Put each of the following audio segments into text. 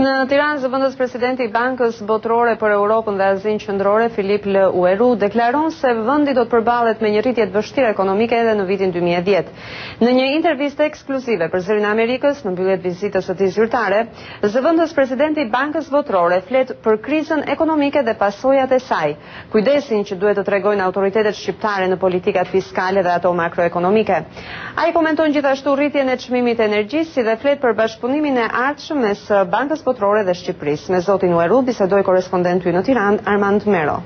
Në Tiranë, zëvendës presidenti i Bankës Botërore për Europën dhe Azinë Qendrore, Philippe L'Huerou, deklaron se vendi do të përballet me një rritje të vështirë ekonomike edhe në vitin 2010. Në një intervistë ekskluzive për Zërin e Amerikës, në mbyllje të vizitës së tij zyrtare, zëvendës presidenti i Bankës Botërore flet për krizën ekonomike dhe pasojat e saj, kujdesin që duhet të tregojnë autoritetet shqiptare në politikat fiskale dhe ato makroekonomike. Ai komenton gjithashtu rritjen e çmimit të energjisë, si dhe flet për bashkëpunimin e ardhshëm mes Bankës Botërore dhe Shqipërisë. Me zotin L'Huerou bisedoi korrespondenti ynë në Tiranë, Armand Mero.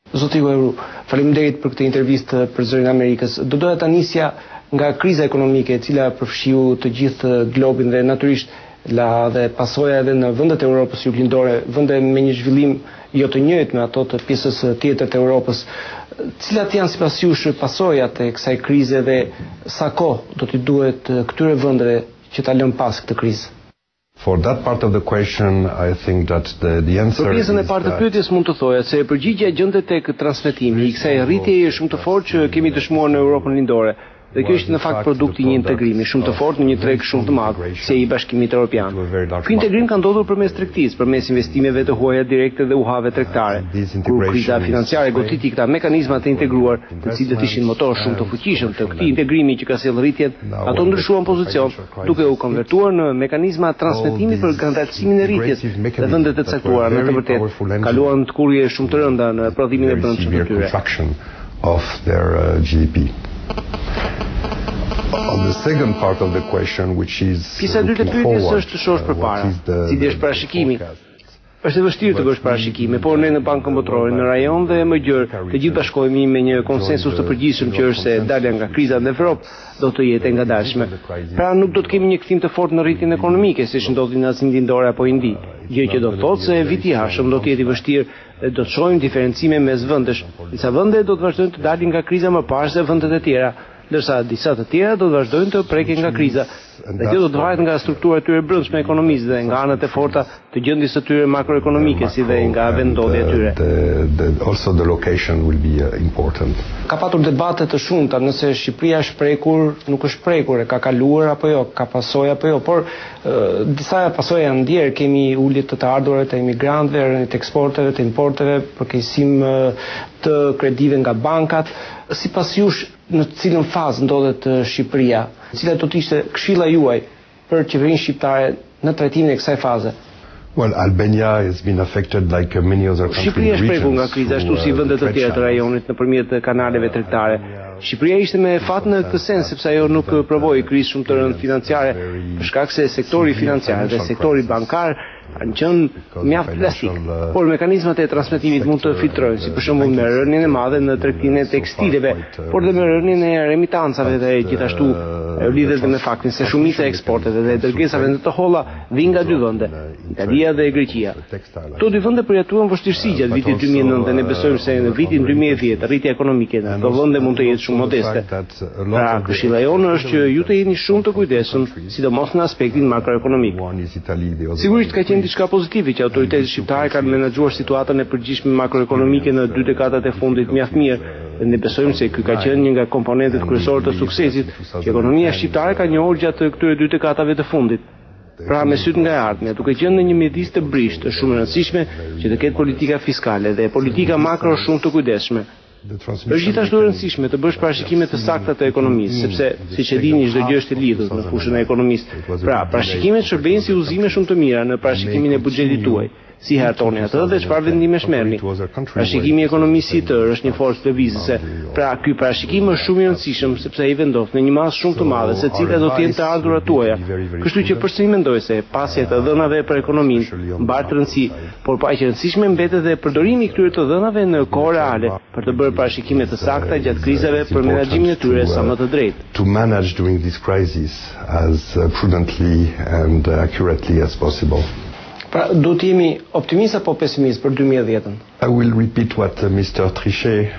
Zoti L'Huerou, faleminderit për këtë intervistë për Zërin e Amerikës. Do doja ta nisja nga kriza ekonomike e cila përfshiu të gjithë globin dhe natyrisht la dhe pasoja edhe në vendet e Europës juglindore, vende me një zhvillim jo të njëjtë me ato të pjesës tjetër të Europës. Cilat janë sipas jush pasojat e kësaj krize dhe sa kohë do t'i duhet këtyre vendeve që ta lënë pas këtë krizë? For that part of the question, I think that the answer Për pjesën e parë të pyetjes mund të thoja se përgjigjja gjendet tek transmetimi i kësaj rritjeje shumë të fortë që kemi dëshmuar në Europën lindore. Dhe kjo është në fakt produkti i një integrimi shumë të fortë në një treg shumë të madh, si i Bashkimit Evropian. Ky integrim ka ndodhur përmes tregtisë, përmes investimeve të huaja direkte dhe uhave tregtare. Kur kriza financiare goditi këta mekanizma të integruar, të cilët ishin motor shumë të fuqishëm të këtij integrimi që ka sjellë rritjen, ato ndryshuan pozicion, duke u konvertuar në mekanizma transmetimi për garantësimin e rritjes dhe vendet e caktuara në të vërtetë kaluan të kurrje shumë të rënda në prodhimin e brendshëm të tyre. Of their GDP. On the second part of the question, which is Pjesa e dytë e pyetjes është të shohësh përpara, cili është parashikimi. Është e vështirë të bësh parashikime, por ne në Bankën Botërore, në rajon dhe më gjerë, të gjithë bashkohemi me një konsensus të përgjithshëm që është se dalja nga kriza në Evropë do të jetë e ngadalshme. Pra nuk do të kemi një kthim të fortë në rritjen ekonomike, siç ndodhi në Azinë Lindore apo Indi. Gjë që do të thotë se viti i ardhshëm do të jetë i vështirë dhe do të shohim diferencime mes vendesh. Disa vende do të vazhdojnë të dalin nga kriza më parë se vendet e tjera, ndërsa disa të tjera do të vazhdojnë të preken nga kriza. Dhe kjo do të varet nga struktura e tyre brendshme ekonomisë dhe nga anët e forta të gjendjes së tyre makroekonomike, si dhe nga vendodhja e tyre. Also the location will be important. Ka patur debate të shumta nëse Shqipëria është prekur, nuk është prekur, e ka kaluar apo jo, ka pasojë apo jo, por disa pasojë janë ndjer, kemi ulje të ardhurave të emigrantëve, rënje të eksporteve, të importeve, përkeqësim të kredive nga bankat. Sipas jush, në cilën fazë ndodhet Shqipëria? Cila do të ishte këshilla juaj për qeverinë shqiptare në trajtimin e kësaj faze? Well, Albania has been affected like many other countries. Shqipëria është prekur nga kriza ashtu si vendet të tjera të rajonit nëpërmjet kanaleve tregtare. Shqipëria ishte me fat në këtë sens sepse ajo nuk provoi krizë shumë të rëndë financiare për shkak se sektori financiar dhe sektori bankar kanë qenë mjaft plastik, por mekanizmat e transmetimit mund të filtrojnë, si për shembull me rënien e madhe në tregtinë e tekstileve, por dhe me rënien e remitancave dhe gjithashtu lidhet dhe me faktin se shumica e eksporteve dhe dërgesave në të holla vijnë nga dy vende, Italia dhe Greqia. Këto dy vende përjatuan vështirësi gjatë vitit 2009 dhe ne besojmë se në vitin 2010 rritja ekonomike në këto vende mund të jetë shumë modeste. Pra, këshilla jonë është që ju të jeni shumë të kujdesshëm, sidomos në aspektin makroekonomik. Sigurisht ka qenë diçka pozitive që autoritetet shqiptare kanë menaxhuar situatën e përgjithshme makroekonomike në 2 dekadat e fundit mjaft mirë, dhe ne besojmë se ky ka qenë një nga komponentët kryesorë të suksesit që ekonomia shqiptare ka njohur gjatë këtyre 2 dekadave të fundit. Pra me syt nga e ardhmja, duke qenë në një mjedis të brisht, është shumë e rëndësishme që të ketë politika fiskale dhe politika makro shumë të kujdesshme. Është gjithashtu e rëndësishme të bësh parashikime të sakta të ekonomisë, sepse siç e dini çdo gjë është e lidhur në fushën e ekonomisë. Pra, parashikimet shërbejnë si udhëzime shumë të mira në parashikimin e buxhetit tuaj. Si hartoni atë dhe çfarë vendimesh merrni. Parashikimi i ekonomisë si tërë është një forcë lëvizëse. Pra, ky parashikim është shumë i rëndësishëm sepse ai vendos në një masë shumë të madhe se cilat do të jenë të ardhurat tuaja. Kështu që përsëri mendoj se pasja e të dhënave për ekonominë mbart rëndësi, por pa që rëndësishme mbetet edhe përdorimi i këtyre të dhënave në kohë reale për të bërë parashikime të sakta gjatë krizave për menaxhimin e tyre sa më të drejtë. To manage during this crisis as prudently and accurately as possible. Pra, do të jemi optimist apo pesimist për 2010-ën? I will repeat what Mr. Trichet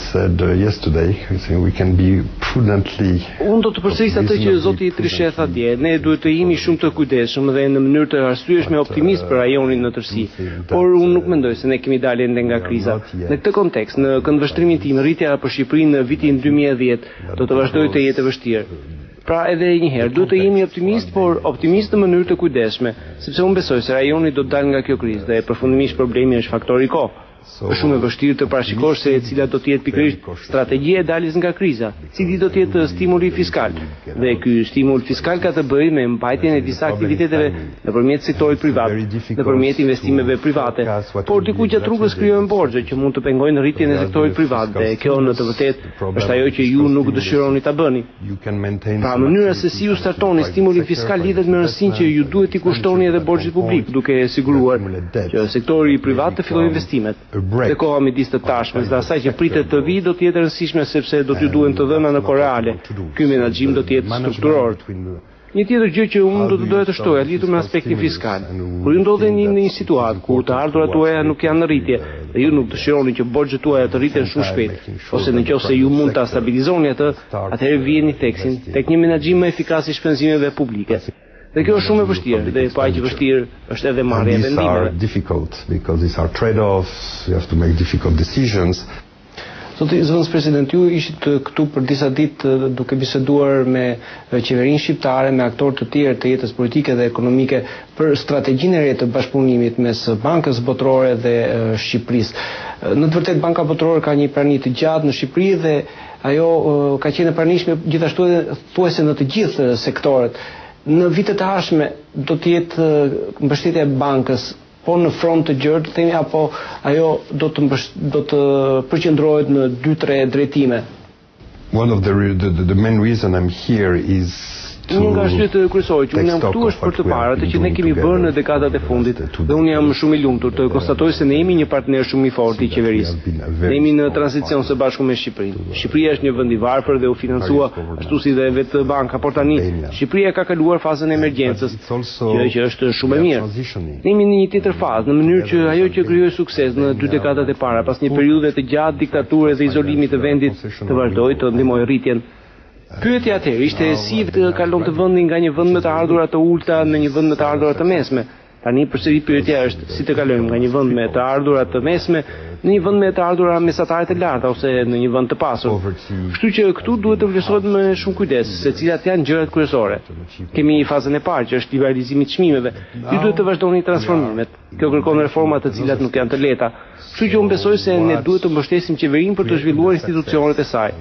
said yesterday. We can be prudently. Unë do të përsëris atë që zoti Trichet tha dje. Ne duhet të jemi shumë të kujdesshëm dhe në mënyrë të arsyeshme optimist për rajonin në tërësi. Por unë nuk mendoj se ne kemi dalë ende nga kriza. Në këtë kontekst, në këndvështrimin tim, rritja për Shqipërinë në vitin 2010 do të vazhdojë të jetë e vështirë. Pra edhe një herë, duhet të jemi optimist, por optimist në mënyrë të kujdesshme, sepse unë besoj se rajoni do të dalë nga kjo krizë dhe përfundimisht problemi është faktori kohë. Është shumë e vështirë të parashikosh se cila do të jetë pikërisht strategjia e daljes nga kriza, cili do të jetë stimuli fiskal. Dhe ky stimul fiskal ka të bëjë me mbajtjen e disa aktiviteteve nëpërmjet sektorit privat, nëpërmjet investimeve private, por diku gjatë rrugës krijohen borxhe që mund të pengojnë rritjen e sektorit privat dhe kjo në të vërtetë është ajo që ju nuk dëshironi ta bëni. Pra mënyra se si ju startoni stimulin fiskal lidhet me rëndësinë që ju duhet t'i kushtoni edhe borxhit publik, duke siguruar që sektori privat të fillojë investimet. Dhe koha midis të tashmes dhe asaj që pritet të vijë do të jetë e rëndësishme sepse do t'ju duhen të dhëna në kohë reale. Ky menaxhim do të jetë strukturor. Një tjetër gjë që unë do të doja të shtoja lidhur me aspektin fiskal. Kur ju ndodheni në një situatë ku të ardhurat tuaja nuk janë në rritje dhe ju nuk dëshironi që borxhet tuaja të rriten shumë shpejt, ose nëse ju mund ta stabilizoni atë, atëherë vijeni tek një menaxhim më efikas i shpenzimeve publike. Dhe kjo është shumë e vështirë, dhe pa që vështirë është edhe marrja e vendimeve. Difficult because these are trade-offs, you have to make difficult decisions. Zëvendës President, ju ishit këtu për disa ditë duke biseduar me qeverinë shqiptare, me aktorë të tjerë të jetës politike dhe ekonomike për strategjinë e re të bashkëpunimit mes Bankës Botërore dhe Shqipërisë. Në të vërtetë Banka Botërore ka një prani të gjatë në Shqipëri dhe ajo ka qenë e pranishme gjithashtu edhe thuajse në të gjithë sektorët. Në vitet e ardhshme do të jetë mbështetja e bankës po në front të gjerë, të themi, apo ajo do të përqendrohet në 2-3 drejtime. One of the main reason I'm here is Një nga arsyet kryesore që unë jam këtu është për të parë atë që ne kemi bërë në dekadat e fundit dhe unë jam shumë i lumtur të konstatoj se ne jemi një partner shumë i fortë i qeverisë. Ne jemi në tranzicion së bashku me Shqipërinë. Shqipëria është një vend i varfër dhe u financua ashtu si dhe vetë banka, por tani Shqipëria ka kaluar fazën e emergjencës, që është shumë e mirë. Ne jemi në një tjetër fazë, në mënyrë që ajo që krijoi sukses në 2 dekadat e para, pas një periudhe të gjatë diktature dhe izolimit të vendit, të vazhdojë të ndihmojë rritjen. Pyetja atëherë ishte si të kalon të vendi nga një vend me të ardhura të ulta në një vend me të ardhura të mesme. Tani përsëri pyetja është si të kalojmë nga një vend me të ardhura të mesme në një vend me të ardhura mesatare të larta ose në një vend të pasur. Kështu që këtu duhet të vlerësohet me shumë kujdes se cilat janë gjërat kryesore. Kemi fazën e parë që është liberalizimi i çmimeve. Ju duhet të vazhdoni transformimet. Kjo kërkon reforma të cilat nuk janë të lehta. Kështu që unë besoj se ne duhet të mbështesim qeverinë për të zhvilluar institucionet e saj.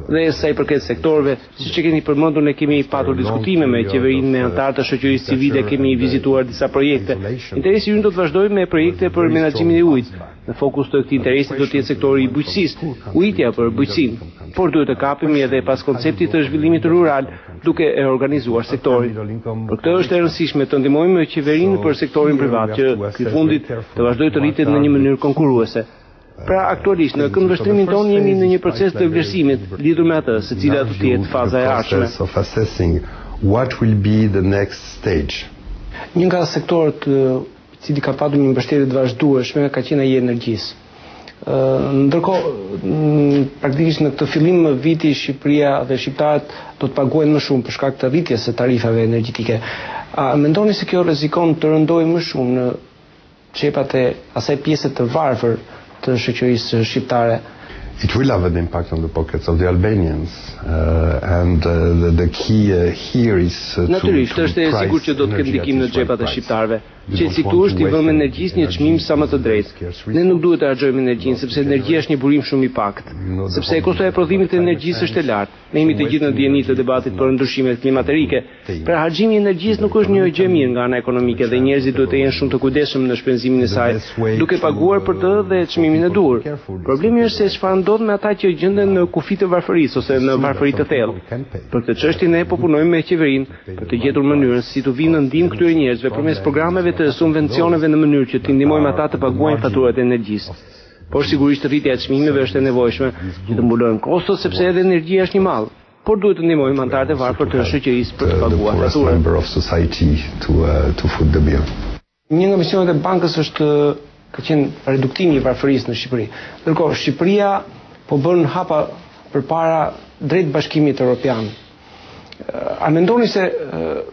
Dhe sa i përket sektorëve, siç e keni përmendur, ne kemi patur diskutime me qeverinë, me anëtarë të shoqërisë civile, kemi vizituar disa projekte. Interesi ynë do të vazhdojë me projekte për menaxhimin e ujit. Në fokus të këtij interesi do të jetë sektori i bujqësisë, ujitja për bujqësinë. Por duhet të kapemi edhe pas konceptit të zhvillimit rural, duke e organizuar sektorin. Për këtë është e rëndësishme të ndihmojmë qeverinë për sektorin privat, që ky fundit të vazhdojë të rritet në një mënyrë konkurruese. Pra aktualisht në këndvështrimin tonë jemi në një proces të vlerësimit lidhur me atë se cila do të jetë faza e ardhshme. Një nga sektorët i cili ka patur një mbështetje të vazhdueshme ka qenë ai i energjisë. Ndërkohë, praktikisht në këtë fillim viti Shqipëria dhe shqiptarët do të paguajnë më shumë për shkak të rritjes së tarifave energjetike. A mendoni se kjo rrezikon të rëndojë më shumë në çepat e asaj pjese të varfër të shoqërisë shqiptare? It will have an impact on the pockets of the Albanians, and the key here is Natyrisht, është e sigurt që do të ketë ndikim në xhepat e shqiptarëve. Që si tu është i vëmë energjisë një çmim sa më të drejtë. Ne nuk duhet të harxojmë energjinë sepse energjia është një burim shumë i pakët. Sepse kosto e prodhimit të energjisë është e lartë. Ne jemi të gjithë në dieni të debatit për ndryshimet klimaterike. Pra harximi i energjisë nuk është një gjë e mirë nga ana ekonomike dhe njerëzit duhet të jenë shumë të kujdesshëm në shpenzimin e saj, duke paguar për të dhe çmimin e dur. Problemi është se çfarë ndodh me ata që gjenden në kufi të varfërisë ose në varfëri të thellë. Për këtë çështje ne po punojmë me qeverinë për të gjetur mënyrën si të vinë në ndihmë këtyre njerëzve përmes programeve të subvencioneve në mënyrë që të ndihmojmë ata të paguajnë faturat e energjisë. Por sigurisht rritja e çmimeve është e nevojshme që të mbulojnë kostot sepse edhe energjia është një mall. Por duhet të ndihmojmë anëtarët e varfër të shoqërisë për të paguar faturat. Një nga misionet e bankës ka qenë reduktimi i varfërisë në Shqipëri. Ndërkohë Shqipëria po bën hapa përpara drejt Bashkimit Evropian. A mendoni se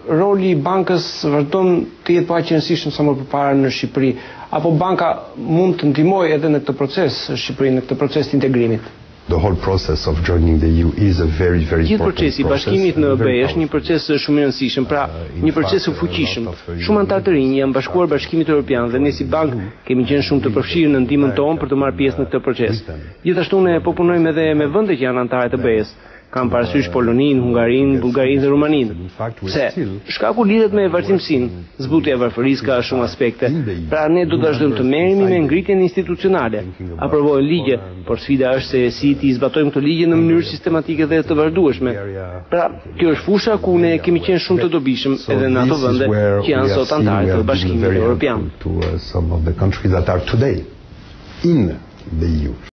roli i bankës vazhdon të jetë aq i rëndësishëm sa më përpara në Shqipëri, apo banka mund të ndihmojë edhe në këtë proces Shqipërinë, në këtë proces të integrimit? The whole process of joining the EU is a very Gjithë procesi i bashkimit në BE është një proces shumë i rëndësishëm, pra një proces i fuqishëm. Shumë anëtarë të rinj janë bashkuar Bashkimit Evropian dhe ne si bank kemi qenë shumë të përfshirë në ndihmën tonë për të marrë pjesë në këtë proces. Gjithashtu ne po punojmë edhe me vende që janë anëtarë të BE-s. Kam parasysh Poloninë, Hungarinë, Bullgarinë dhe Rumaninë. Pse? Shkaku lidhet me vazhdimsinë. Zbutja e varfërisë ka shumë aspekte. Pra ne do të vazhdojmë të merremi me ngritjen institucionale. Aprovojnë ligje, por sfida është se si ti zbatojmë këto ligje në mënyrë sistematike dhe të vazhdueshme. Pra, kjo është fusha ku ne kemi qenë shumë të dobishëm edhe në ato vende që janë sot anëtarë të Bashkimit Evropian.